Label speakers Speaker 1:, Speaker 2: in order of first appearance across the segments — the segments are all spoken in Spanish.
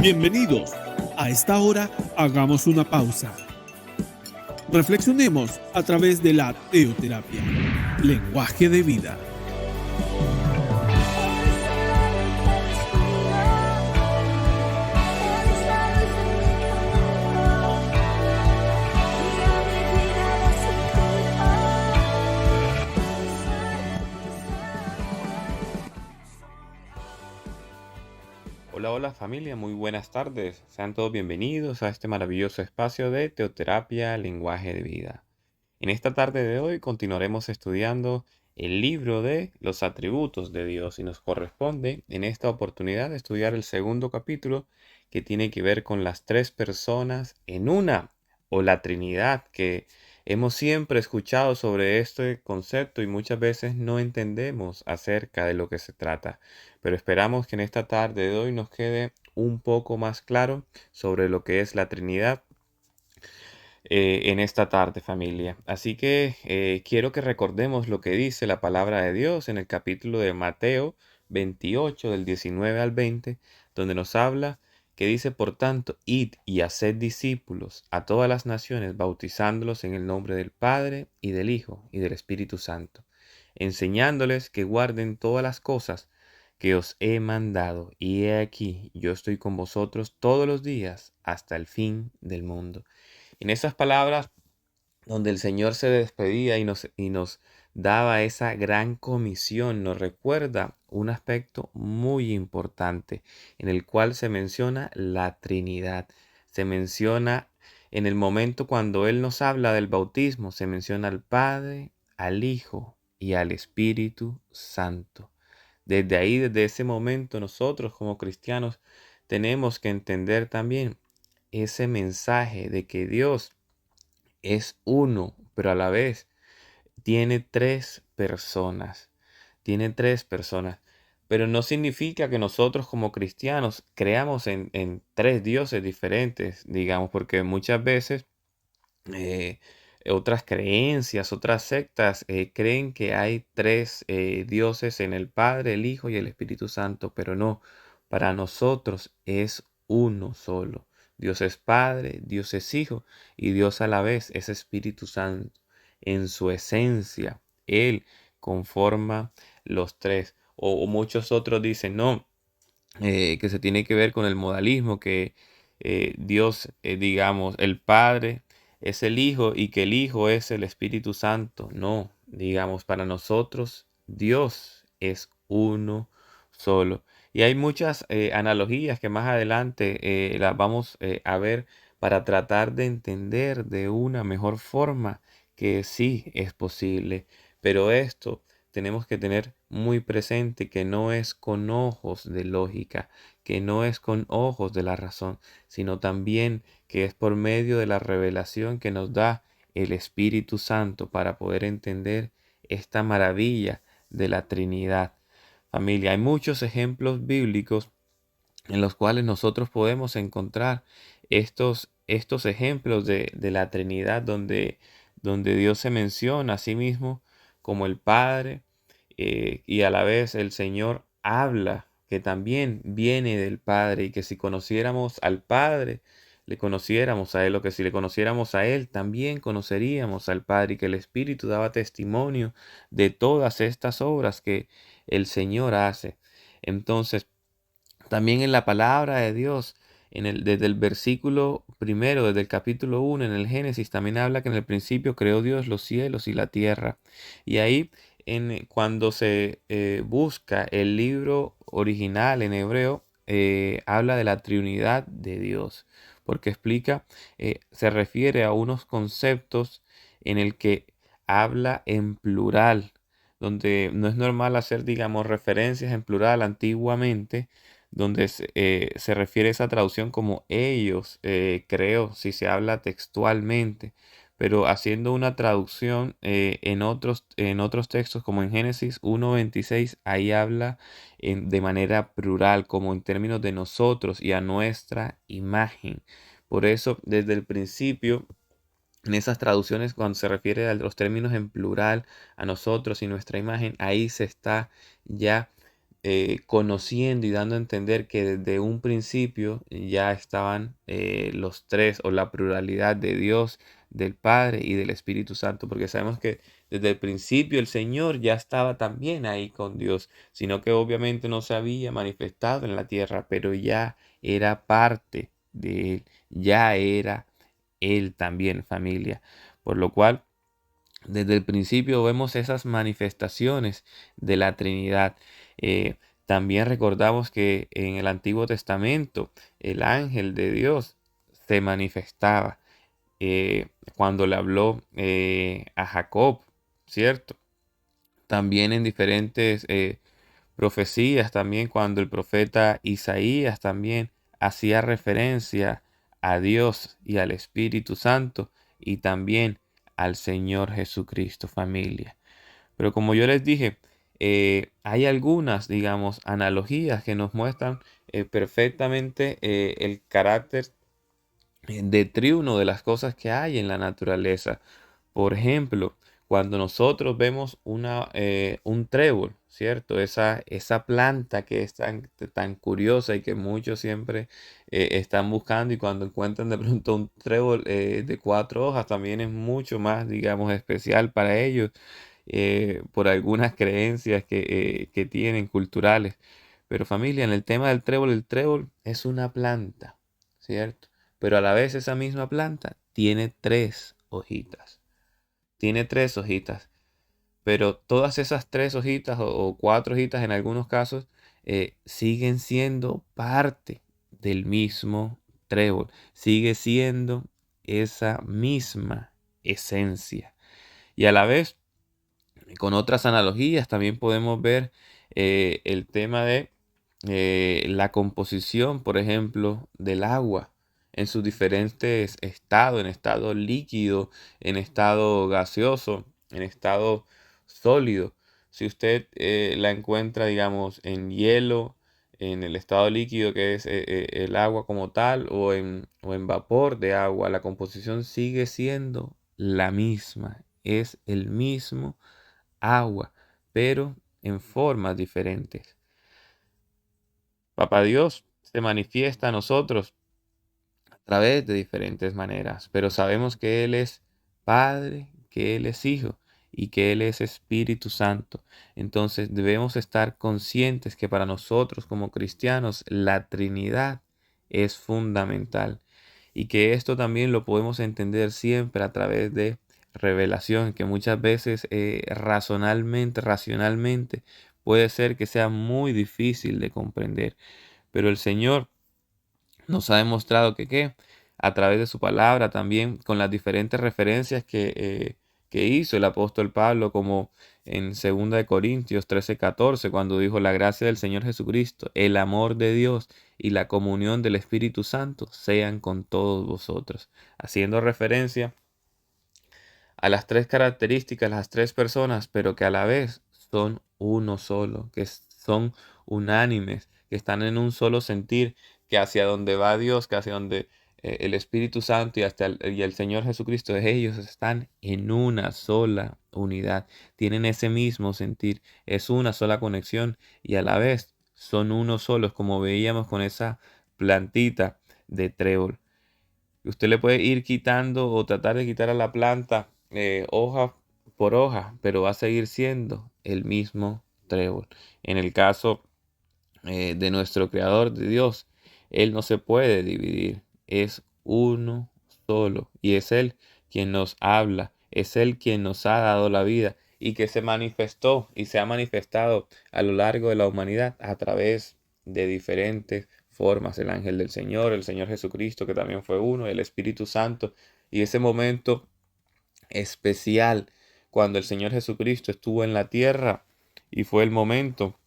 Speaker 1: Bienvenidos. A esta hora hagamos una pausa. Reflexionemos a través de la teoterapia, lenguaje de vida.
Speaker 2: Hola familia, muy buenas tardes. Sean todos bienvenidos a este maravilloso espacio de teoterapia, lenguaje de vida. En esta tarde de hoy continuaremos estudiando el libro de los atributos de Dios y nos corresponde en esta oportunidad estudiar el segundo capítulo que tiene que ver con las tres personas en una o la Trinidad, que hemos siempre escuchado sobre este concepto y muchas veces no entendemos acerca de lo que se trata. Pero esperamos que en esta tarde de hoy nos quede un poco más claro sobre lo que es la Trinidad en esta tarde, familia. Así que quiero que recordemos lo que dice la palabra de Dios en el capítulo de Mateo 28, del 19 al 20, donde nos habla que dice: por tanto, id y haced discípulos a todas las naciones, bautizándolos en el nombre del Padre y del Hijo y del Espíritu Santo, enseñándoles que guarden todas las cosas que os he mandado. Y he aquí, yo estoy con vosotros todos los días hasta el fin del mundo. En esas palabras donde el Señor se despedía y nos daba esa gran comisión, nos recuerda un aspecto muy importante en el cual se menciona la Trinidad. Se menciona en el momento cuando Él nos habla del bautismo, se menciona al Padre, al Hijo y al Espíritu Santo. Desde ahí, desde ese momento, nosotros como cristianos tenemos que entender también ese mensaje de que Dios es uno, pero a la vez tiene tres personas. Tiene tres personas. Pero no significa que nosotros como cristianos creamos en tres dioses diferentes, digamos, porque muchas veces eh, otras creencias, otras sectas creen que hay tres dioses en el Padre, el Hijo y el Espíritu Santo, pero no, para nosotros es uno solo. Dios es Padre, Dios es Hijo y Dios a la vez es Espíritu Santo. En su esencia, Él conforma los tres. O muchos otros dicen, no, que se tiene que ver con el modalismo, que Dios, digamos, el Padre es el Hijo y que el Hijo es el Espíritu Santo. No, digamos, para nosotros Dios es uno solo. Y hay muchas analogías que más adelante las vamos a ver para tratar de entender de una mejor forma que sí es posible. Pero esto tenemos que tener muy presente que no es con ojos de lógica, que no es con ojos de la razón, sino también que es por medio de la revelación que nos da el Espíritu Santo para poder entender esta maravilla de la Trinidad. Familia, hay muchos ejemplos bíblicos en los cuales nosotros podemos encontrar estos ejemplos de la Trinidad donde Dios se menciona a sí mismo como el Padre, y a la vez el Señor habla que también viene del Padre y que si conociéramos al Padre, le conociéramos a Él, o que si le conociéramos a Él, también conoceríamos al Padre, y que el Espíritu daba testimonio de todas estas obras que el Señor hace. Entonces, también en la palabra de Dios, desde el versículo primero, desde el capítulo 1 en el Génesis, también habla que en el principio creó Dios los cielos y la tierra. Y ahí, cuando se busca el libro original en hebreo, habla de la Trinidad de Dios, porque explica, se refiere a unos conceptos en el que habla en plural, donde no es normal hacer, digamos, referencias en plural antiguamente, donde se refiere a esa traducción como ellos, creo, si se habla textualmente, pero haciendo una traducción en otros textos, como en Génesis 1:26, ahí habla de manera plural, como en términos de nosotros y a nuestra imagen. Por eso, desde el principio, en esas traducciones, cuando se refiere a los términos en plural, a nosotros y nuestra imagen, ahí se está ya conociendo y dando a entender que desde un principio ya estaban los tres o la pluralidad de Dios, del Padre y del Espíritu Santo, porque sabemos que desde el principio el Señor ya estaba también ahí con Dios, sino que obviamente no se había manifestado en la tierra, pero ya era parte de Él, ya era Él también familia, por lo cual desde el principio vemos esas manifestaciones de la Trinidad. Eh, También recordamos que en el Antiguo Testamento el ángel de Dios se manifestaba cuando le habló a Jacob, ¿cierto? También en diferentes profecías, también cuando el profeta Isaías también hacía referencia a Dios y al Espíritu Santo y también al Señor Jesucristo, familia. Pero como yo les dije, hay algunas, digamos, analogías que nos muestran perfectamente el carácter de triuno de las cosas que hay en la naturaleza. Por ejemplo, cuando nosotros vemos un trébol, ¿cierto? Esa planta que es tan curiosa y que muchos siempre están buscando, y cuando encuentran de pronto un trébol de cuatro hojas, también es mucho más, digamos, especial para ellos por algunas creencias que tienen culturales. Pero familia, en el tema del trébol, el trébol es una planta, ¿cierto? Pero a la vez esa misma planta tiene tres hojitas. Tiene tres hojitas. Pero todas esas tres hojitas o cuatro hojitas en algunos casos siguen siendo parte del mismo trébol. Sigue siendo esa misma esencia. Y a la vez, con otras analogías, también podemos ver el tema de la composición, por ejemplo, del agua en sus diferentes estados, en estado líquido, en estado gaseoso, en estado sólido. Si usted la encuentra, digamos, en hielo, en el estado líquido que es el agua como tal, o en vapor de agua, la composición sigue siendo la misma, es el mismo agua, pero en formas diferentes. Papá Dios se manifiesta a nosotros a través de diferentes maneras, pero sabemos que Él es Padre, que Él es Hijo y que Él es Espíritu Santo. Entonces debemos estar conscientes que para nosotros como cristianos la Trinidad es fundamental y que esto también lo podemos entender siempre a través de revelación, que muchas veces racionalmente, puede ser que sea muy difícil de comprender. Pero el Señor nos ha demostrado que a través de su palabra, también con las diferentes referencias que hizo el apóstol Pablo, como en 2 Corintios 13:14, cuando dijo: la gracia del Señor Jesucristo, el amor de Dios y la comunión del Espíritu Santo sean con todos vosotros, haciendo referencia a las tres características, las tres personas, pero que a la vez son uno solo, que son unánimes, que están en un solo sentir, que hacia donde va Dios, que hacia donde el Espíritu Santo y el Señor Jesucristo, ellos están en una sola unidad, tienen ese mismo sentir, es una sola conexión y a la vez son uno solos, como veíamos con esa plantita de trébol. Usted le puede ir quitando o tratar de quitar a la planta hoja por hoja, pero va a seguir siendo el mismo trébol. En el caso de nuestro Creador, de Dios, Él no se puede dividir, es uno solo y es Él quien nos habla, es Él quien nos ha dado la vida y que se manifestó y se ha manifestado a lo largo de la humanidad a través de diferentes formas: el ángel del Señor, el Señor Jesucristo, que también fue uno, el Espíritu Santo, y ese momento especial cuando el Señor Jesucristo estuvo en la tierra y fue el momento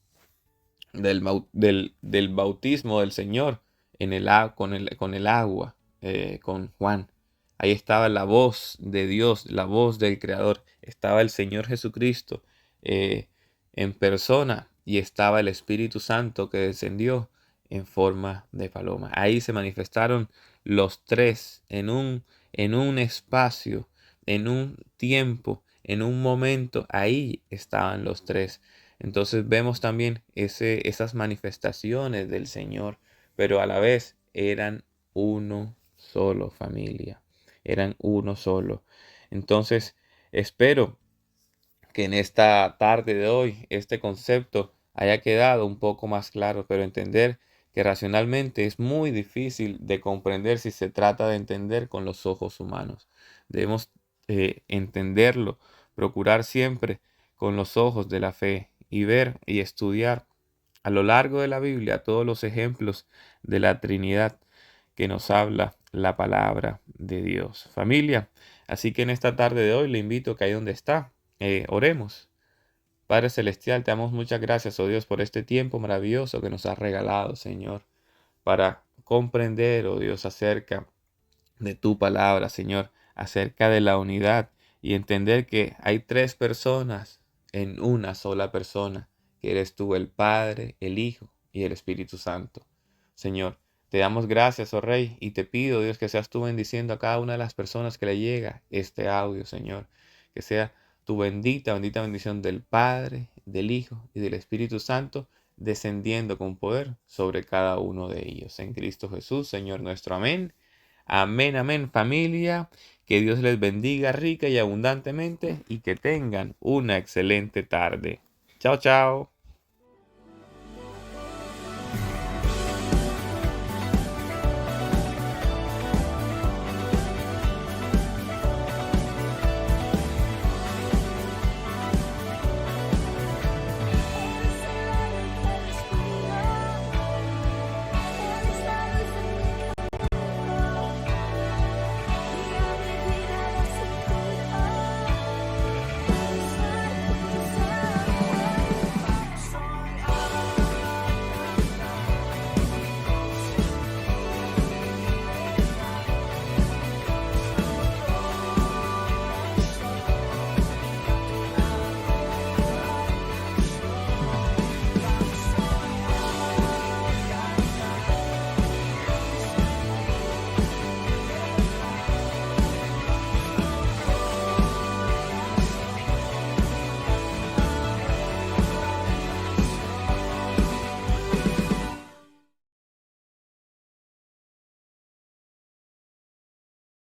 Speaker 2: del bautismo del Señor con el agua, con Juan. Ahí estaba la voz de Dios, la voz del Creador. Estaba el Señor Jesucristo eh, en persona y estaba el Espíritu Santo que descendió en forma de paloma. Ahí se manifestaron los tres en un espacio, en un tiempo, en un momento. Ahí estaban los tres. Entonces vemos también esas manifestaciones del Señor, pero a la vez eran uno solo, familia. Eran uno solo. Entonces, espero que en esta tarde de hoy este concepto haya quedado un poco más claro, pero entender que racionalmente es muy difícil de comprender si se trata de entender con los ojos humanos. Debemos entenderlo, procurar siempre con los ojos de la fe y ver y estudiar a lo largo de la Biblia todos los ejemplos de la Trinidad que nos habla la palabra de Dios. Familia, así que en esta tarde de hoy le invito que ahí donde está, oremos. Padre Celestial, te damos muchas gracias, oh Dios, por este tiempo maravilloso que nos has regalado, Señor, para comprender, oh Dios, acerca de tu palabra, Señor, acerca de la unidad y entender que hay tres personas en una sola persona, que eres tú, el Padre, el Hijo y el Espíritu Santo. Señor, te damos gracias, oh Rey, y te pido, Dios, que seas tú bendiciendo a cada una de las personas que le llega este audio, Señor, que sea tu bendita, bendita bendición del Padre, del Hijo y del Espíritu Santo, descendiendo con poder sobre cada uno de ellos. En Cristo Jesús, Señor nuestro. Amén. Amén, amén, familia. Que Dios les bendiga rica y abundantemente y que tengan una excelente tarde. Chao, chao.